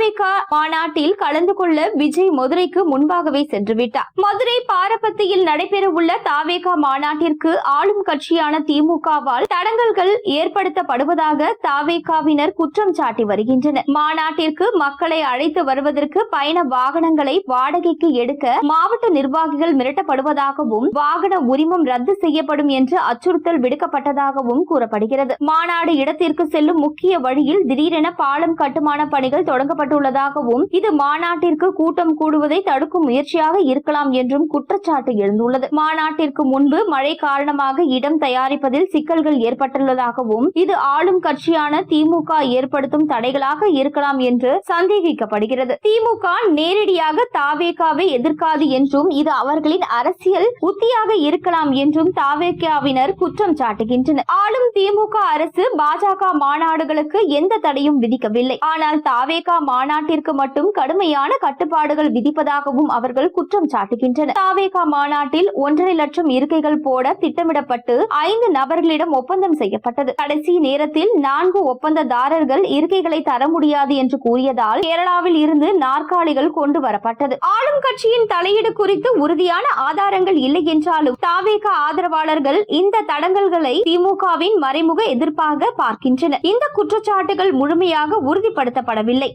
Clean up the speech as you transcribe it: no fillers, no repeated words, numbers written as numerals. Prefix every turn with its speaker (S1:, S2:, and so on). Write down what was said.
S1: தாவேக மாநாட்டில் கலந்து கொள்ள விஜய் மதுரைக்கு முன்பாகவே சென்றுவிட்டார். மதுரை பாரபத்தியில் நடைபெறவுள்ள தாவேக மாநாட்டிற்கு ஆளும் கட்சியான திமுகவால் தடங்கல்கள் ஏற்படுத்தப்படுவதாக தாவேகாவினர் குற்றம் சாட்டி வருகின்றனர். மாநாட்டிற்கு மக்களை அழைத்து வருவதற்கு பயண வாகனங்களை வாடகைக்கு எடுக்க மாவட்ட நிர்வாகிகள் மிரட்டப்படுவதாகவும் வாகன உரிமம் ரத்து செய்யப்படும் என்று அச்சுறுத்தல் விடுக்கப்பட்டதாகவும் கூறப்படுகிறது. மாநாடு இடத்திற்கு செல்லும் முக்கிய வழியில் திடீரென பாலம் கட்டுமான பணிகள் தொடங்கப்பட்டுள்ளதாகவும் இது மாநாட்டிற்கு கூட்டம் கூடுவதை தடுக்கும் முயற்சியாக இருக்கலாம் என்றும் குற்றச்சாட்டு எழுந்துள்ளது. மாநாட்டிற்கு முன்பு மழை காரணமாக இடம் தயாரிப்பதில் சிக்கல்கள் ஏற்பட்டுள்ளதாகவும் இது ஆளும் கட்சியான திமுக ஏற்படுத்தும் தடைகளாக இருக்கலாம் என்று சந்தேகிக்கப்படுகிறது. திமுக நேரடியாக தாவேகாவை எதிர்க்காது என்றும் இது அவர்களின் அரசியல் உத்தியாக இருக்கலாம் என்றும் தாவேகாவினர் குற்றம் சாட்டுகின்றனர். ஆளும் திமுக அரசு பாஜக மாநாடுகளுக்கு எந்த தடையும் விதிக்கவில்லை. ஆனால் தாவேகா மாநாட்டிற்கு மட்டும் கடுமையான கட்டுப்பாடுகள் விதிப்பதாகவும் அவர்கள் குற்றம் சாட்டுகின்றனர். தாவேகா மாநாட்டில் 1.5 லட்சம் இருக்கைகள் போட திட்டமிடப்பட்டு 5 நபர்களிடம் ஒப்பந்தம் செய்யப்பட்டது. கடைசி நேரத்தில் 4 ஒப்பந்ததாரர்கள் இருக்கைகளை தர முடியாது என்று கூறியதால் கேரளாவில் இருந்து நாற்காலிகள் கொண்டு வரப்பட்டது. ஆளும் கட்சியின் தலையீடு குறித்து உறுதியான ஆதாரங்கள் இல்லை என்றாலும் தாவேகா ஆதரவாளர்கள் இந்த தடங்கல்களை திமுகவின் மறைமுக எதிர்ப்பாக பார்க்கின்றனர். இந்த குற்றச்சாட்டுகள் முழுமையாக உறுதிப்படுத்தப்படவில்லை.